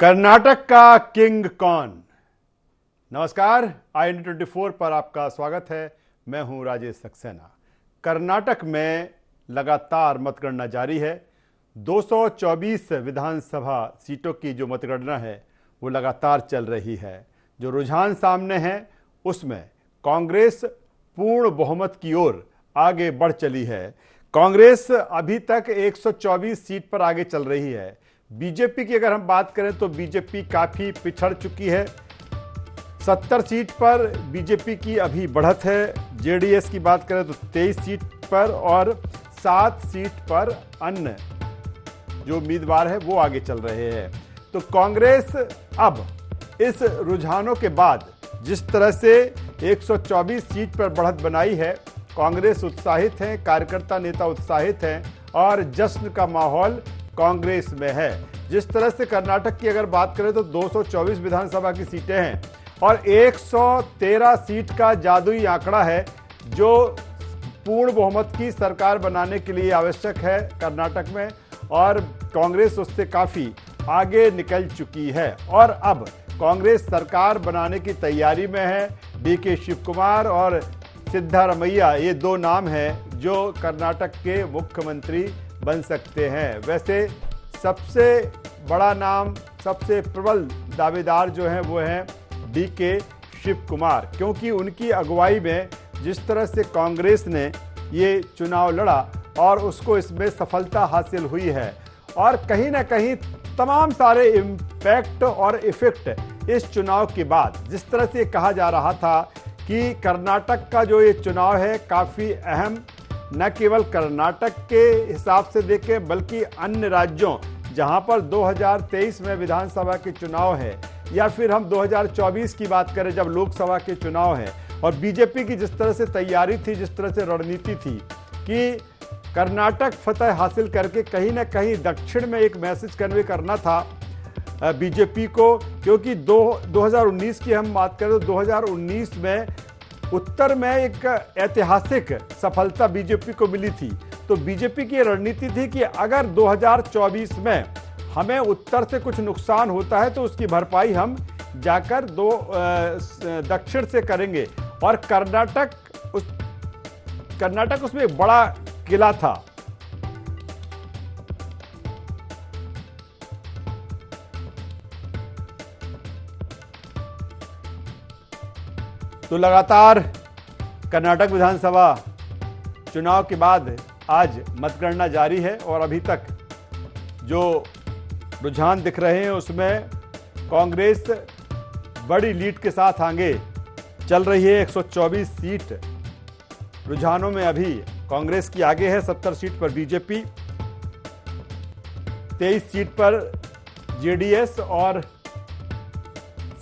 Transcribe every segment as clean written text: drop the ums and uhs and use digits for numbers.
कर्नाटक का किंग कौन। नमस्कार, IND24 पर आपका स्वागत है। मैं हूं राजेश सक्सेना। कर्नाटक में लगातार मतगणना जारी है। 224 विधानसभा सीटों की जो मतगणना है वो लगातार चल रही है। जो रुझान सामने है उसमें कांग्रेस पूर्ण बहुमत की ओर आगे बढ़ चली है। कांग्रेस अभी तक 124 सीट पर आगे चल रही है। बीजेपी की अगर हम बात करें तो बीजेपी काफी पिछड़ चुकी है। 70 सीट पर बीजेपी की अभी बढ़त है। जेडीएस की बात करें तो 23 सीट पर और 7 सीट पर अन्य जो उम्मीदवार है वो आगे चल रहे हैं। तो कांग्रेस अब इस रुझानों के बाद जिस तरह से 124 सीट पर बढ़त बनाई है, कांग्रेस उत्साहित है, कार्यकर्ता नेता उत्साहित हैं और जश्न का माहौल कांग्रेस में है। जिस तरह से कर्नाटक की अगर बात करें तो 224 विधानसभा की सीटें हैं और 113 सीट का जादुई आंकड़ा है जो पूर्ण बहुमत की सरकार बनाने के लिए आवश्यक है कर्नाटक में, और कांग्रेस उससे काफी आगे निकल चुकी है और अब कांग्रेस सरकार बनाने की तैयारी में है। DK शिव कुमार और सिद्धारमैया ये दो नाम हैं जो कर्नाटक के मुख्यमंत्री बन सकते हैं। वैसे सबसे बड़ा नाम, सबसे प्रबल दावेदार जो हैं वो हैं DK शिव कुमार, क्योंकि उनकी अगुवाई में जिस तरह से कांग्रेस ने ये चुनाव लड़ा और उसको इसमें सफलता हासिल हुई है और कहीं ना कहीं तमाम सारे इम्पैक्ट और इफेक्ट इस चुनाव के बाद जिस तरह से कहा जा रहा था कि कर्नाटक का जो ये चुनाव है काफ़ी अहम, न केवल कर्नाटक के हिसाब से देखें बल्कि अन्य राज्यों जहां पर 2023 में विधानसभा के चुनाव है या फिर हम 2024 की बात करें जब लोकसभा के चुनाव है, और बीजेपी की जिस तरह से तैयारी थी, जिस तरह से रणनीति थी कि कर्नाटक फतह हासिल करके कहीं ना कहीं दक्षिण में एक मैसेज कन्वे करना था बीजेपी को, क्योंकि 2019 की हम बात करें तो 2019 में उत्तर में एक ऐतिहासिक सफलता बीजेपी को मिली थी। तो बीजेपी की रणनीति थी कि अगर 2024 में हमें उत्तर से कुछ नुकसान होता है तो उसकी भरपाई हम जाकर दक्षिण से करेंगे, और कर्नाटक उसमें एक बड़ा किला था। तो लगातार कर्नाटक विधानसभा चुनाव के बाद आज मतगणना जारी है और अभी तक जो रुझान दिख रहे हैं उसमें कांग्रेस बड़ी लीड के साथ आगे चल रही है। 124 सीट रुझानों में अभी कांग्रेस की आगे है। 70 सीट पर बीजेपी, 23 सीट पर जेडीएस और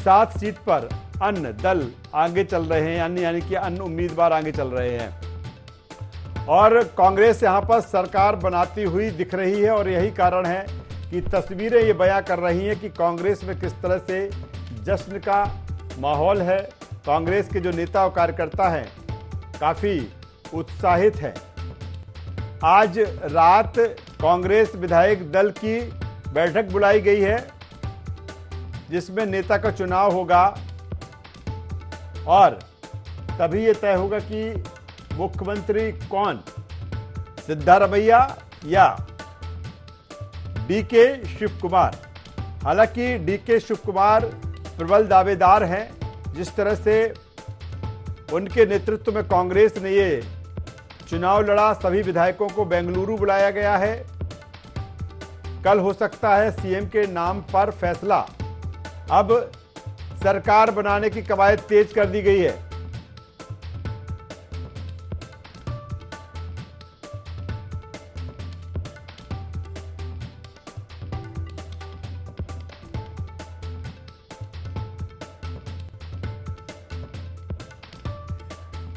7 सीट पर अन्य दल आगे चल रहे हैं, यानी कि अन्य उम्मीदवार आगे चल रहे हैं और कांग्रेस यहां पर सरकार बनाती हुई दिख रही है। और यही कारण है कि तस्वीरें ये बयां कर रही हैं कि कांग्रेस में किस तरह से जश्न का माहौल है। कांग्रेस के जो नेता और कार्यकर्ता हैं काफी उत्साहित हैं। आज रात कांग्रेस विधायक दल की बैठक बुलाई गई है जिसमें नेता का चुनाव होगा और तभी यह तय होगा कि मुख्यमंत्री कौन, सिद्धारमैया या DK शिव कुमार। हालांकि DK शिव कुमार प्रबल दावेदार हैं। जिस तरह से उनके नेतृत्व में कांग्रेस ने ये चुनाव लड़ा, सभी विधायकों को बेंगलुरु बुलाया गया है। कल हो सकता है CM के नाम पर फैसला। अब सरकार बनाने की कवायद तेज कर दी गई है।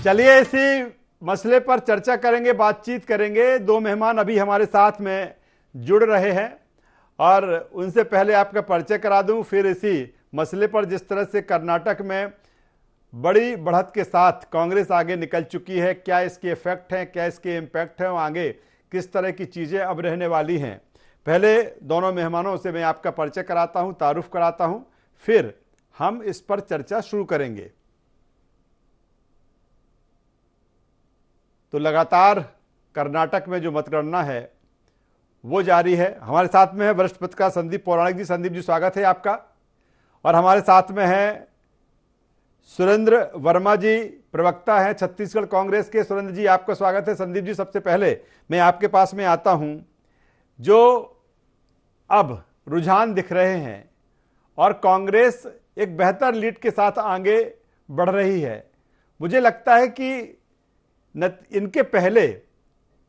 चलिए इसी मसले पर चर्चा करेंगे, बातचीत करेंगे। दो मेहमान अभी हमारे साथ में जुड़ रहे हैं और उनसे पहले आपका परिचय करा दूं, फिर इसी मसले पर जिस तरह से कर्नाटक में बड़ी बढ़त के साथ कांग्रेस आगे निकल चुकी है, क्या इसके इफेक्ट हैं, क्या इसके इम्पैक्ट हैं, आगे किस तरह की चीज़ें अब रहने वाली हैं। पहले दोनों मेहमानों से मैं आपका परिचय कराता हूं, तारुफ कराता हूं, फिर हम इस पर चर्चा शुरू करेंगे। तो लगातार कर्नाटक में जो मतगणना है वो जारी है। हमारे साथ में है वरिष्ठ पत्रकार संदीप पौराणिक जी। संदीप जी, स्वागत है आपका। और हमारे साथ में है सुरेंद्र वर्मा जी, प्रवक्ता हैं छत्तीसगढ़ कांग्रेस के। सुरेंद्र जी, आपका स्वागत है। संदीप जी, सबसे पहले मैं आपके पास में आता हूं। जो अब रुझान दिख रहे हैं और कांग्रेस एक बेहतर लीड के साथ आगे बढ़ रही है, मुझे लगता है कि इनके पहले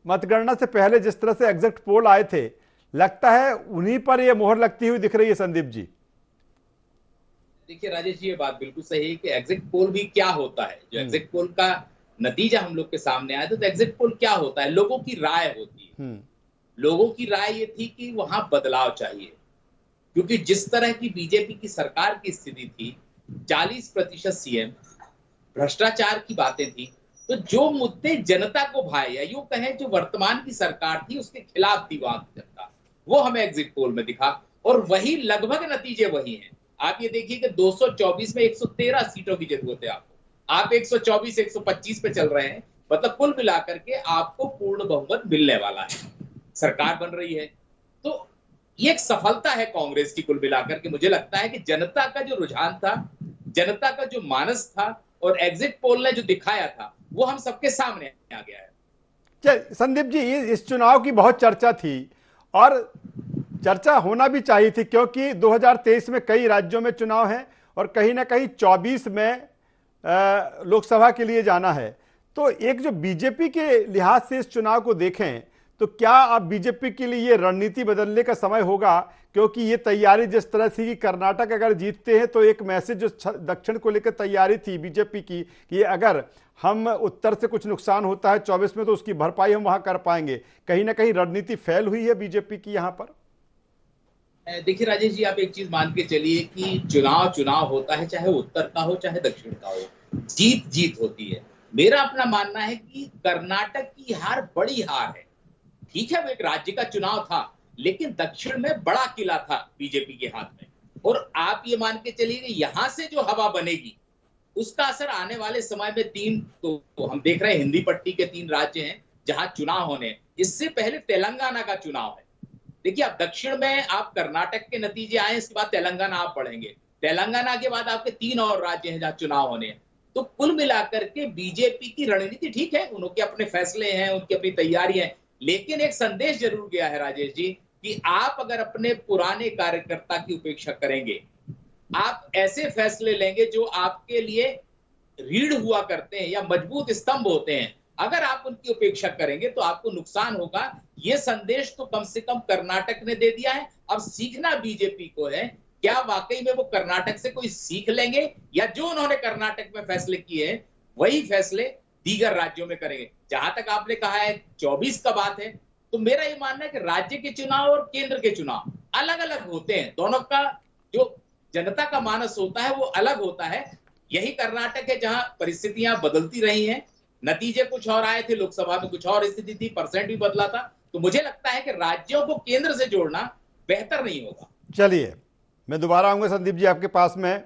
मतगणना से पहले जिस तरह से एग्जिट पोल आए थे, लगता है उन्हीं पर यह मोहर लगती हुई दिख रही है। संदीप जी, देखिए राजेश जी, ये बात बिल्कुल सही है कि एग्जिट पोल भी क्या होता है। जो एग्जिट पोल का नतीजा हम लोग के सामने आया, तो एग्जिट पोल क्या होता है? लोगों की राय होती है। लोगों की राय ये थी कि वहां बदलाव चाहिए, क्योंकि जिस तरह की बीजेपी की सरकार की स्थिति थी, 40% सीएम, भ्रष्टाचार की बातें थी, तो जो मुद्दे जनता को भाए, या यूं कहें जो वर्तमान की सरकार थी उसके खिलाफ थी वहां की जनता, वो हमें एग्जिट पोल में दिखा। और वही लगभग नतीजे वही हैं। आप ये देखिए कि 224 में 113 सीटों की जरूरत है आपको, आप 124 125 पे चल रहे हैं। मतलब कुल मिलाकर के आपको पूर्ण बहुमत मिलने वाला है, सरकार बन रही है। तो ये एक सफलता है कांग्रेस की कुल मिलाकर के। मुझे लगता है कि जनता का जो रुझान था, जनता का जो मानस था, और एग्जिट पोल ने जो दिखाया था, वो हम सबके सामने आ गया है। संदीप जी, इस चुनाव की बहुत चर्चा थी और चर्चा होना भी चाहिए थी, क्योंकि 2023 में कई राज्यों में चुनाव है और कहीं ना कहीं 24 में लोकसभा के लिए जाना है। तो एक जो बीजेपी के लिहाज से इस चुनाव को देखें, तो क्या अब बीजेपी के लिए ये रणनीति बदलने का समय होगा? क्योंकि ये तैयारी जिस तरह से कि कर्नाटक अगर जीतते हैं तो एक मैसेज जो दक्षिण को लेकर तैयारी थी बीजेपी की कि अगर हम उत्तर से कुछ नुकसान होता है 24 में तो उसकी भरपाई हम वहां कर पाएंगे। कहीं ना कहीं रणनीति फेल हुई है बीजेपी की यहां पर। देखिए राजेश जी, आप एक चीज मान के चलिए कि चुनाव होता है, चाहे उत्तर का हो चाहे दक्षिण का हो, जीत जीत होती है। मेरा अपना मानना है कि कर्नाटक की हार बड़ी हार है। ठीक है, वो एक राज्य का चुनाव था, लेकिन दक्षिण में बड़ा किला था बीजेपी के हाथ में। और आप ये मान के चलिए कि यहां से जो हवा बनेगी उसका असर आने वाले समय में तो हम देख रहे हैं, हिंदी पट्टी के 3 राज्य हैं जहां चुनाव होने। इससे पहले तेलंगाना का चुनाव है। देखिए, अब दक्षिण में आप कर्नाटक के नतीजे आए, इसके बाद तेलंगाना आप पढ़ेंगे, तेलंगाना के बाद आपके 3 और राज्य हैं जहां चुनाव होने हैं। तो कुल मिलाकर के बीजेपी की रणनीति ठीक है, उनके अपने फैसले हैं, उनकी अपनी तैयारी है, लेकिन एक संदेश जरूर गया है राजेश जी कि आप अगर अपने पुराने कार्यकर्ता की उपेक्षा करेंगे, आप ऐसे फैसले लेंगे जो आपके लिए रीढ़ हुआ करते हैं या मजबूत स्तंभ होते हैं, अगर आप उनकी उपेक्षा करेंगे तो आपको नुकसान होगा। ये संदेश तो कम से कम कर्नाटक ने दे दिया है। अब सीखना बीजेपी को है, क्या वाकई में वो कर्नाटक से कोई सीख लेंगे, या जो उन्होंने कर्नाटक में फैसले किए हैं वही फैसले दीगर राज्यों में करेंगे। जहां तक आपने कहा है 24 का बात है, तो मेरा ये मानना है कि राज्य के चुनाव और केंद्र के चुनाव अलग अलग होते हैं। दोनों का जो जनता का मानस होता है वो अलग होता है। यही कर्नाटक है जहां परिस्थितियां बदलती रही हैं, नतीजे कुछ और आए थे, लोकसभा में कुछ और स्थिति थी, परसेंट भी बदला था। तो मुझे लगता है कि राज्यों को केंद्र से जोड़ना बेहतर नहीं होगा। चलिए, मैं दोबारा आऊंगा संदीप जी आपके पास में।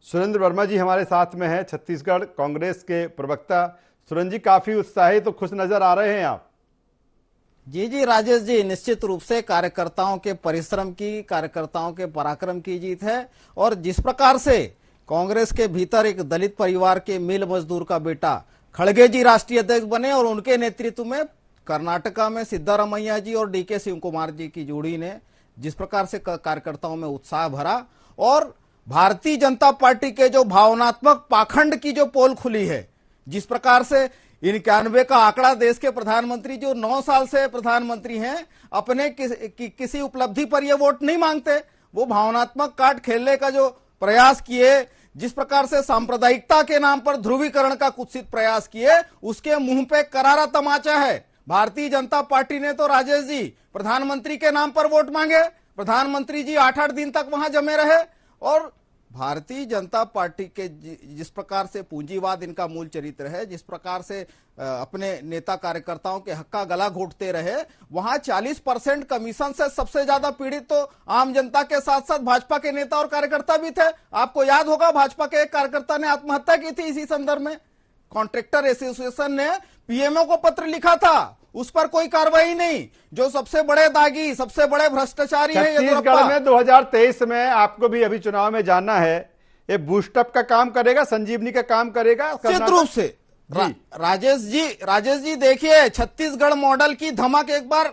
सुरेंद्र वर्मा जी हमारे साथ में है, छत्तीसगढ़ कांग्रेस के प्रवक्ता। सुरेंद्र जी, काफी उत्साहित तो खुश नजर आ रहे हैं आप। जी राजेश जी, निश्चित रूप से कार्यकर्ताओं के परिश्रम की, कार्यकर्ताओं के पराक्रम की जीत है। और जिस प्रकार से कांग्रेस के भीतर एक दलित परिवार के मिल मजदूर का बेटा खड़गे जी राष्ट्रीय अध्यक्ष बने और उनके नेतृत्व में कर्नाटका में सिद्धारमैया जी और डीके शिव कुमार जी की जोड़ी ने जिस प्रकार से कार्यकर्ताओं में उत्साह भरा, और भारतीय जनता पार्टी के जो भावनात्मक पाखंड की जो पोल खुली है, जिस प्रकार से 91 का आंकड़ा, देश के प्रधानमंत्री जो 9 साल से प्रधानमंत्री हैं, अपने किसी उपलब्धि पर ये वोट नहीं मांगते, वो भावनात्मक कार्ड खेलने का जो प्रयास किए, जिस प्रकार से सांप्रदायिकता के नाम पर ध्रुवीकरण का कुत्सित प्रयास किए, उसके मुंह पे करारा तमाचा है। भारतीय जनता पार्टी ने तो राजेश जी प्रधानमंत्री के नाम पर वोट मांगे, प्रधानमंत्री जी 8-8 दिन तक वहां जमे रहे, और भारतीय जनता पार्टी के जिस प्रकार से पूंजीवाद इनका मूल चरित्र है, जिस प्रकार से अपने नेता कार्यकर्ताओं के हक का गला घोटते रहे, वहां 40% कमीशन से सबसे ज्यादा पीड़ित तो आम जनता के साथ साथ भाजपा के नेता और कार्यकर्ता भी थे। आपको याद होगा भाजपा के एक कार्यकर्ता ने आत्महत्या की थी इसी संदर्भ में। कॉन्ट्रैक्टर एसोसिएशन ने पीएमओ को पत्र लिखा था, उस पर कोई कार्रवाई नहीं। जो सबसे बड़े दागी, सबसे बड़े भ्रष्टाचारी है छत्तीसगढ़ में 2023 में आपको भी अभी चुनाव में जाना है, ये बूस्टअप का काम करेगा, संजीवनी का काम करेगा निश्चित रूप से। राजेश जी देखिए, छत्तीसगढ़ मॉडल की धमक एक बार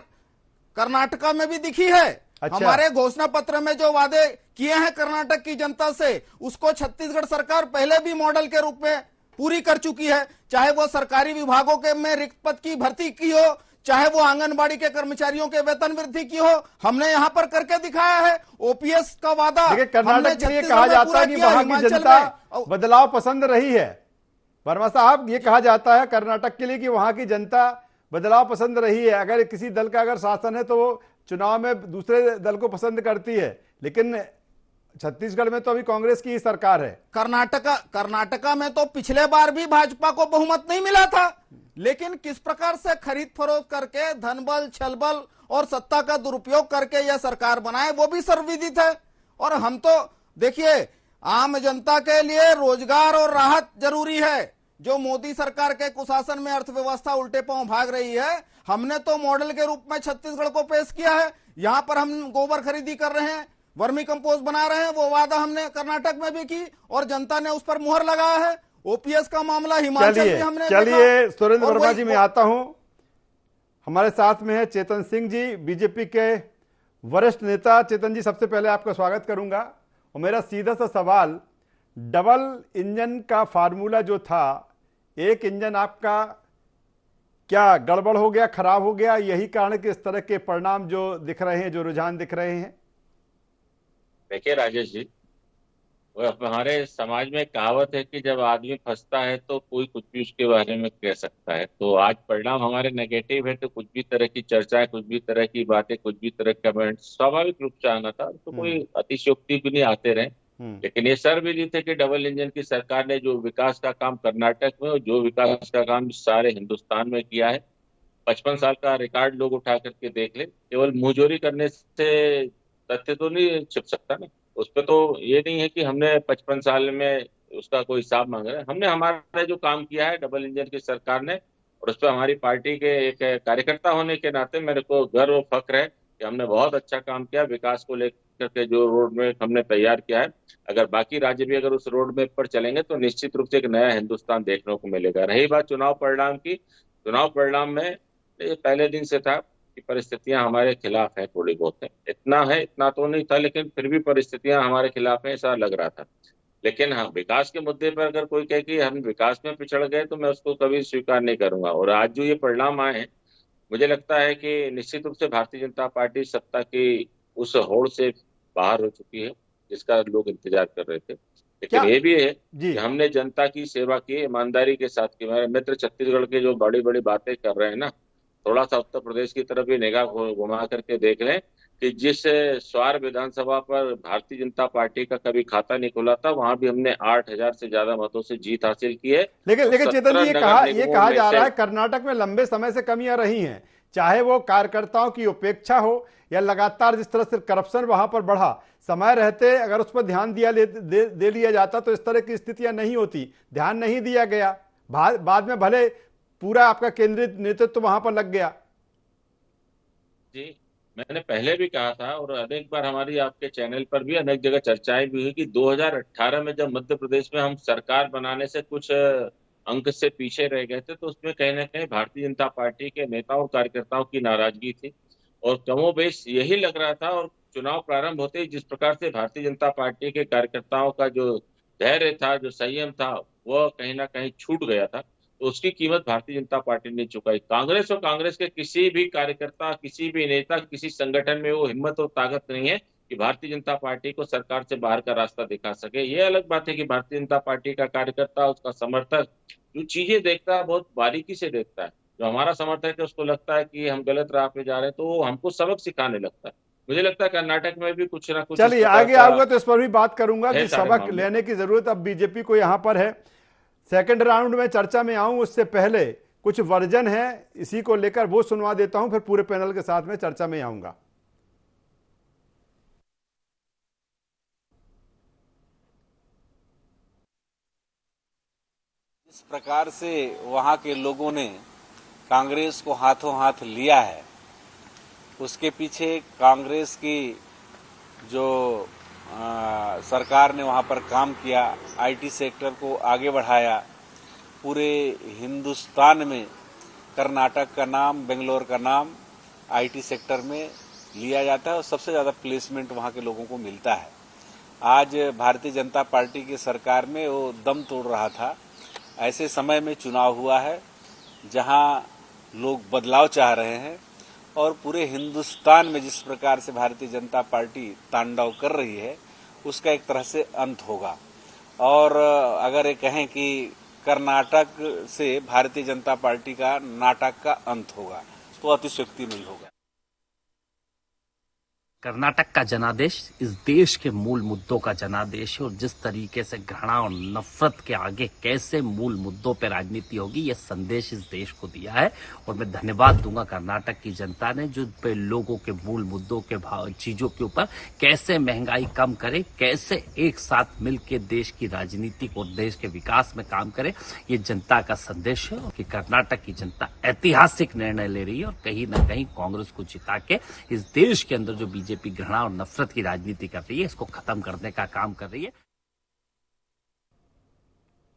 कर्नाटका में भी दिखी है। अच्छा। हमारे घोषणा पत्र में जो वादे किए हैं कर्नाटक की जनता से, उसको छत्तीसगढ़ सरकार पहले भी मॉडल के रूप में पूरी कर चुकी है। चाहे वो सरकारी विभागों के में रिक्त पद की भर्ती की हो, चाहे वो आंगनबाड़ी के कर्मचारियों के वेतन वृद्धि की हो, हमने यहां पर करके दिखाया है। ओपीएस का वादा कर्नाटक के लिए कहा जाता है कि वहां की जनता बदलाव पसंद रही है। वर्मा साहब, ये कहा जाता है कर्नाटक के लिए कि वहां की जनता बदलाव पसंद रही है। अगर किसी दल का अगर शासन है तो वो चुनाव में दूसरे दल को पसंद करती है, लेकिन छत्तीसगढ़ में तो अभी कांग्रेस की ही सरकार है। कर्नाटका में तो पिछले बार भी भाजपा को बहुमत नहीं मिला था, लेकिन किस प्रकार से खरीद फरोख्त करके धनबल, छलबल और सत्ता का दुरुपयोग करके यह सरकार बनाए, वो भी सर्वविदित है। और हम तो देखिए, आम जनता के लिए रोजगार और राहत जरूरी है। जो मोदी सरकार के कुशासन में अर्थव्यवस्था उल्टे पांव भाग रही है, हमने तो मॉडल के रूप में छत्तीसगढ़ को पेश किया है। यहां पर हम गोबर खरीदी कर रहे हैं, वर्मी कंपोस्ट बना रहे हैं, वो वादा हमने कर्नाटक में भी की और जनता ने उस पर मुहर लगाया है। ओपीएस का मामला हिमाचल में हमने चलिए सुरेंद्र वर्मा जी, मैं आता हूं। हमारे साथ में है चेतन सिंह जी, बीजेपी के वरिष्ठ नेता। चेतन जी, सबसे पहले आपका स्वागत करूंगा और मेरा सीधा सा सवाल, डबल इंजन का फार्मूला जो था, एक इंजन आपका क्या गड़बड़ हो गया, खराब हो गया? यही कारण कि इस तरह के परिणाम जो दिख रहे हैं, जो रुझान दिख रहे हैं? देखिए राजेश जी, वो हमारे समाज में कहावत है कि जब आदमी फंसता है तो कोई कुछ भी उसके बारे में कह सकता है। तो आज परिणाम हमारे नेगेटिव है तो कुछ भी तरह की चर्चाएं, कुछ भी तरह की बातें, कुछ भी तरह के कमेंट स्वाभाविक रूप से आना था। तो कोई अतिशयोक्ति भी नहीं आते रहे। लेकिन ये सर्वविदित है कि डबल इंजन की सरकार ने जो विकास का काम कर्नाटक में और जो विकास का काम सारे हिंदुस्तान में किया है, 55 साल का रिकॉर्ड लोग उठा करके देख ले। केवल मुंहजोरी करने से तथ्य तो नहीं छिप सकता ना। उस पर तो ये नहीं है कि हमने 55 साल में उसका कोई हिसाब मांग रहे हैं। हमने हमारा जो काम किया है डबल इंजन की सरकार ने, और उस पर हमारी पार्टी के एक कार्यकर्ता होने के नाते मेरे को गर्व और फक्र है कि हमने बहुत अच्छा काम किया। विकास को लेकर के जो रोड मैप हमने तैयार किया है, अगर बाकी राज्य भी अगर उस रोड मैप पर चलेंगे तो निश्चित रूप से एक नया हिंदुस्तान देखने को मिलेगा। रही बात चुनाव परिणाम की, चुनाव परिणाम में पहले दिन से था कि परिस्थितियां हमारे खिलाफ है, थोड़ी बहुत है। इतना है, इतना तो नहीं था, लेकिन फिर भी परिस्थितियां हमारे खिलाफ है, ऐसा लग रहा था। लेकिन हाँ, विकास के मुद्दे पर अगर कोई कहे कि हम विकास में पिछड़ गए तो मैं उसको कभी स्वीकार नहीं करूंगा। और आज जो ये परिणाम आए हैं, मुझे लगता है कि निश्चित रूप से भारतीय जनता पार्टी सत्ता की उस होड़ से बाहर हो चुकी है जिसका लोग इंतजार कर रहे थे। लेकिन ये भी है कि हमने जनता की सेवा की, ईमानदारी के साथ की। मेरे मित्र छत्तीसगढ़ के जो बड़ी बड़ी बातें कर रहे हैं ना, थोड़ा सा उत्तर प्रदेश की तरफ भी निगाह घुमा करके देख लें कि जिस स्वार विधानसभा पर भारतीय जनता पार्टी का कभी खाता नहीं खुला था, वहां भी हमने 8,000 से ज्यादा मतों से जीत हासिल की है। लेकिन चेतन जी, ये कहा जा रहा है कर्नाटक में लंबे समय से कमियां रही हैं, चाहे वो कार्यकर्ताओं की उपेक्षा हो या लगातार जिस तरह से करप्शन वहां पर बढ़ा। समय रहते अगर उस पर ध्यान दे लिया जाता तो इस तरह की स्थितियां नहीं होती। ध्यान नहीं दिया गया, बाद में भले पूरा आपका केंद्रित नेतृत्व वहां पर लग गया। जी, मैंने पहले भी कहा था और अनेक बार हमारी आपके चैनल पर भी अनेक जगह चर्चाएं भी हुई कि 2018 में जब मध्य प्रदेश में हम सरकार बनाने से कुछ अंक से पीछे रह गए थे, तो उसमें कहीं ना कहीं भारतीय जनता पार्टी के नेताओं और कार्यकर्ताओं की नाराजगी थी और कमोबेश यही लग रहा था। और चुनाव प्रारंभ होते ही जिस प्रकार से भारतीय जनता पार्टी के कार्यकर्ताओं का जो धैर्य था, जो संयम था, वह कहीं ना कहीं छूट गया था। तो उसकी कीमत भारतीय जनता पार्टी ने चुकाई। कांग्रेस और कांग्रेस के किसी भी कार्यकर्ता, किसी भी नेता, किसी संगठन में वो हिम्मत और ताकत नहीं है कि भारतीय जनता पार्टी को सरकार से बाहर का रास्ता दिखा सके। ये अलग बात है कि भारतीय जनता पार्टी का कार्यकर्ता, उसका समर्थक जो चीजें देखता है बहुत बारीकी से देखता है। जो हमारा समर्थक है उसको लगता है कि हम गलत राह पे जा रहे हैं तो वो हमको सबक सिखाने लगता है। मुझे लगता है कर्नाटक में भी कुछ ना कुछ इस चलिए प्रकार आगे का आऊंगा तो इस पर भी बात करूंगा है कि सारे सबक मामले। लेने की जरूरत अब बीजेपी को यहां पर है। सेकंड राउंड में चर्चा में आऊं उससे पहले कुछ वर्जन है इसी को लेकर, वो सुनवा देता हूं, फिर पूरे पैनल के साथ में चर्चा में आऊंगा। इस प्रकार से वहां के लोगों ने कांग्रेस को हाथों हाथ लिया है, उसके पीछे कांग्रेस की जो सरकार ने वहां पर काम किया, आईटी सेक्टर को आगे बढ़ाया। पूरे हिंदुस्तान में कर्नाटक का नाम, बेंगलोर का नाम आईटी सेक्टर में लिया जाता है और सबसे ज़्यादा प्लेसमेंट वहां के लोगों को मिलता है। आज भारतीय जनता पार्टी की सरकार में वो दम तोड़ रहा था। ऐसे समय में चुनाव हुआ है जहां लोग बदलाव चाह रहे हैं और पूरे हिंदुस्तान में जिस प्रकार से भारतीय जनता पार्टी तांडव कर रही है उसका एक तरह से अंत होगा। और अगर ये कहें कि कर्नाटक से भारतीय जनता पार्टी का नाटक का अंत होगा तो अतिशयोक्ति नहीं होगा। कर्नाटक का जनादेश इस देश के मूल मुद्दों का जनादेश है और जिस तरीके से घृणा और नफरत के आगे कैसे मूल मुद्दों पर राजनीति होगी, यह संदेश इस देश को दिया है। और मैं धन्यवाद दूंगा कर्नाटक की जनता ने जो पे लोगों के मूल मुद्दों के चीजों के ऊपर कैसे महंगाई कम करे, कैसे एक साथ मिलकर देश की राजनीति और देश के विकास में काम करे। ये जनता का संदेश है कि कर्नाटक की जनता ऐतिहासिक निर्णय ले रही है और कहीं ना कहीं कांग्रेस को जिता के इस देश के अंदर जो बीजेपी घृणा और नफरत की राजनीति कर रही है इसको खत्म करने का काम कर रही है।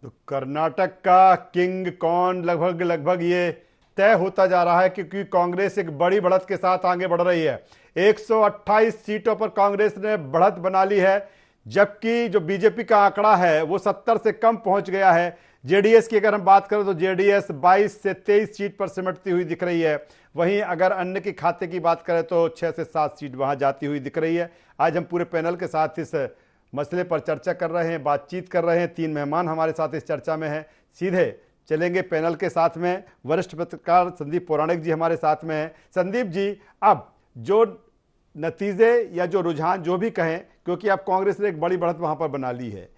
तो कर्नाटक का किंग कौन लगभग ये तय होता जा रहा है क्योंकि कांग्रेस एक बड़ी बढ़त के साथ आगे बढ़ रही है। 128 सीटों पर कांग्रेस ने बढ़त बना ली है, जबकि जो बीजेपी का आंकड़ा है वो 70 से कम पहुंच गया है। जेडीएस की अगर हम बात करें तो जेडीएस 22 से 23 सीट पर सिमटती हुई दिख रही है। वहीं अगर अन्य के खाते की बात करें तो 6 से 7 सीट वहां जाती हुई दिख रही है। आज हम पूरे पैनल के साथ इस मसले पर चर्चा कर रहे हैं, बातचीत कर रहे हैं। 3 मेहमान हमारे साथ इस चर्चा में हैं। सीधे चलेंगे पैनल के साथ में। वरिष्ठ पत्रकार संदीप पौराणिक जी हमारे साथ में हैं। संदीप जी, अब जो नतीजे या जो रुझान जो भी कहें, क्योंकि अब कांग्रेस ने एक बड़ी बढ़त वहां पर बना ली है,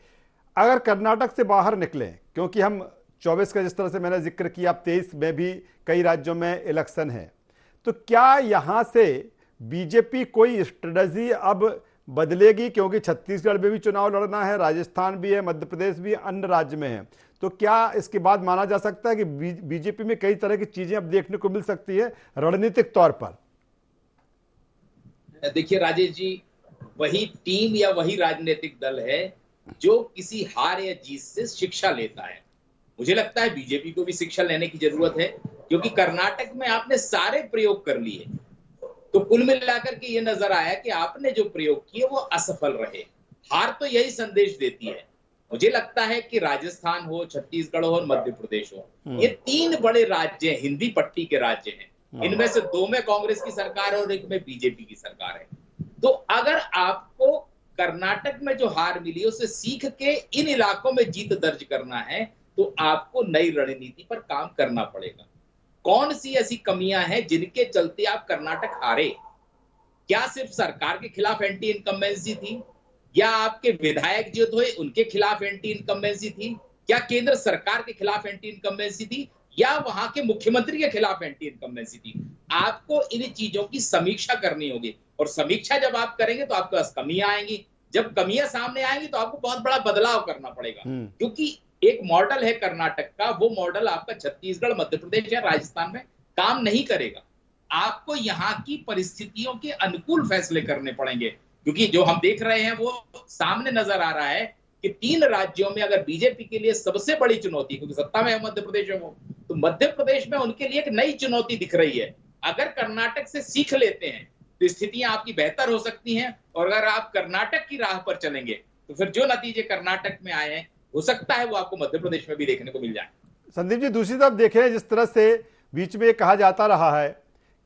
अगर कर्नाटक से बाहर निकलें, क्योंकि हम 24 का जिस तरह से मैंने जिक्र किया, अब 23 में भी कई राज्यों में इलेक्शन है, तो क्या यहां से बीजेपी कोई स्ट्रेटजी अब बदलेगी? क्योंकि छत्तीसगढ़ में भी चुनाव लड़ना है, राजस्थान भी है, मध्य प्रदेश भी, अन्य राज्य में है, तो क्या इसके बाद माना जा सकता है कि बीजेपी में कई तरह की चीजें अब देखने को मिल सकती है रणनीतिक तौर पर? देखिए राजेश जी, वही टीम या वही राजनीतिक दल है जो किसी हार या जीत से शिक्षा लेता है। मुझे लगता है बीजेपी को भी शिक्षा लेने की जरूरत है, क्योंकि कर्नाटक में आपने सारे प्रयोग कर लिए तो कुल मिलाकर के ये नजर आया कि आपने जो प्रयोग किए वो असफल रहे। हार तो यही संदेश देती है। मुझे लगता है कि राजस्थान हो, छत्तीसगढ़ हो और मध्य प्रदेश हो, ये 3 बड़े राज्य हैं, हिंदी पट्टी के राज्य हैं। इनमें से 2 में कांग्रेस की सरकार है और 1 में बीजेपी की सरकार है। तो अगर आपको कर्नाटक में जो हार मिली उससे सीख के इन इलाकों में जीत दर्ज करना है तो आपको नई रणनीति पर काम करना पड़ेगा। कौन सी ऐसी कमियां हैं जिनके चलते आप कर्नाटक हारे? क्या सिर्फ सरकार के खिलाफ एंटी इनकम्बेंसी थी, या आपके विधायक जो थे उनके खिलाफ एंटी इनकम्बेंसी थी, क्या केंद्र सरकार के खिलाफ एंटी इनकम्बेंसी थी, या वहां के मुख्यमंत्री के खिलाफ एंटी इनकम्बेंसी थी? आपको इन चीजों की समीक्षा करनी होगी और समीक्षा जब आप करेंगे तो आपके पास कमियां आएंगी। जब कमियां सामने आएंगी तो आपको बहुत बड़ा बदलाव करना पड़ेगा, क्योंकि एक मॉडल है कर्नाटक का, वो मॉडल आपका छत्तीसगढ़, मध्य प्रदेश या राजस्थान में काम नहीं करेगा। आपको यहाँ की परिस्थितियों के अनुकूल फैसले करने पड़ेंगे, क्योंकि जो हम देख रहे हैं वो सामने नजर आ रहा है कि 3 राज्यों में अगर बीजेपी के लिए सबसे बड़ी चुनौती, क्योंकि सत्ता में है मध्य प्रदेश में वो, तो मध्य प्रदेश में उनके लिए एक नई चुनौती दिख रही है। अगर कर्नाटक से सीख लेते हैं तो स्थितियां आपकी बेहतर हो सकती हैं, और अगर आप कर्नाटक की राह पर चलेंगे तो फिर जो नतीजे कर्नाटक में आए हैं हो सकता है वो आपको मध्य प्रदेश में भी देखने को मिल जाए। संदीप जी, दूसरी तरफ देखें, जिस तरह से बीच में कहा जाता रहा है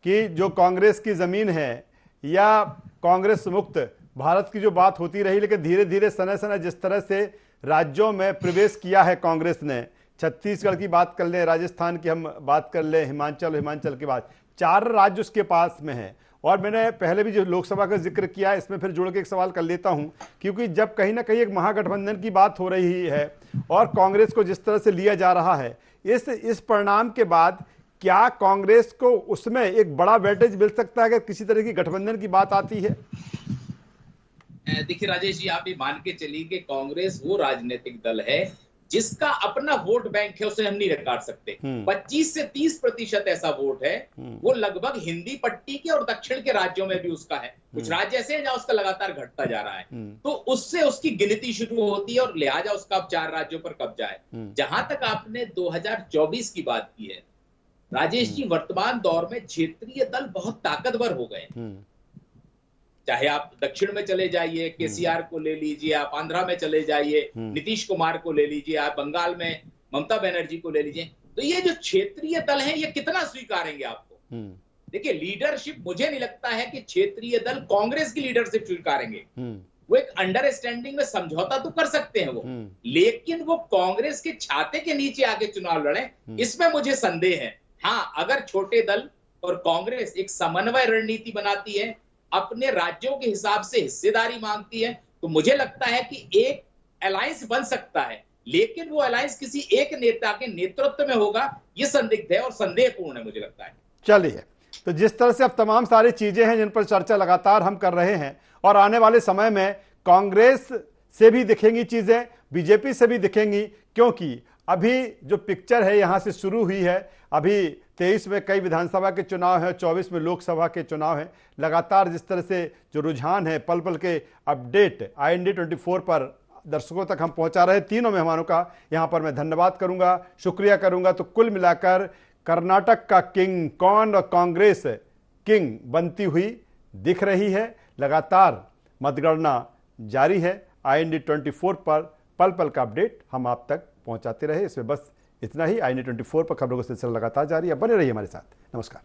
कि जो कांग्रेस की जमीन है या कांग्रेस मुक्त भारत की जो बात होती रही, लेकिन धीरे धीरे समय समय जिस तरह से राज्यों में प्रवेश किया है कांग्रेस ने, छत्तीसगढ़ की बात कर लें, राजस्थान की हम बात कर लें, हिमाचल की बात, 4 राज्य उसके पास में है और मैंने पहले भी जो लोकसभा का जिक्र किया है, इसमें फिर जोड़ के एक सवाल कर लेता हूं, क्योंकि जब कहीं ना कहीं एक महागठबंधन की बात हो रही है और कांग्रेस को जिस तरह से लिया जा रहा है, इस परिणाम के बाद क्या कांग्रेस को उसमें एक बड़ा वेटेज मिल सकता है अगर किसी तरह की गठबंधन की बात आती है? देखिए राजेश जी, आप ये मान के चलिए कि कांग्रेस वो राजनीतिक दल है जिसका अपना वोट बैंक है, उसे हम नहीं नकार सकते। 25 से 30% ऐसा वोट है, वो लगभग हिंदी पट्टी के और दक्षिण के राज्यों में भी उसका है। कुछ राज्य ऐसे हैं जहां उसका लगातार घटता जा रहा है, तो उससे उसकी गिनती शुरू होती है और लिहाजा उसका अब 4 राज्यों पर कब्जा है। जहां तक आपने 2024 की बात की है राजेश जी, वर्तमान दौर में क्षेत्रीय दल बहुत ताकतवर हो गए। चाहे आप दक्षिण में चले जाइए, केसीआर को ले लीजिए, आप आंध्रा में चले जाइए, नीतीश कुमार को ले लीजिए, आप बंगाल में ममता बनर्जी को ले लीजिए, तो ये जो क्षेत्रीय दल हैं ये कितना स्वीकारेंगे आपको? देखिए, लीडरशिप, मुझे नहीं लगता है कि क्षेत्रीय दल कांग्रेस की लीडरशिप स्वीकारेंगे। वो एक अंडरस्टैंडिंग में समझौता तो कर सकते हैं वो, लेकिन वो कांग्रेस के छाते के नीचे आके चुनाव लड़े, इसमें मुझे संदेह है। हाँ, अगर छोटे दल और कांग्रेस एक समन्वय रणनीति बनाती है, अपने राज्यों के हिसाब से हिस्सेदारी मांगती है, तो मुझे लगता है कि एक अलायंस बन सकता है, लेकिन वो अलायंस किसी एक नेता के नेतृत्व में होगा, ये संदिग्ध है और संदेहपूर्ण है मुझे लगता है। चलिए, तो जिस तरह से अब तमाम सारी चीजें हैं जिन पर चर्चा लगातार हम कर रहे हैं, और आने वाले समय में कांग्रेस से भी दिखेंगी चीजें, बीजेपी से भी दिखेंगी, क्योंकि अभी जो पिक्चर है यहां से शुरू हुई है। अभी 23 में कई विधानसभा के चुनाव हैं, 24 में लोकसभा के चुनाव हैं। लगातार जिस तरह से जो रुझान है, पल पल के अपडेट IND 24 पर दर्शकों तक हम पहुंचा रहे। तीनों मेहमानों का यहां पर मैं धन्यवाद करूंगा, शुक्रिया करूंगा। तो कुल मिलाकर कर्नाटक का किंग कौन और कांग्रेस किंग बनती हुई दिख रही है। लगातार मतगणना जारी है। IND 24 पर पल पल का अपडेट हम आप तक पहुंचाते रहे। इसमें बस इतना ही। IND 24 पर खबरों का सिलसिला लगातार जारी है। बने रहिए हमारे साथ। नमस्कार।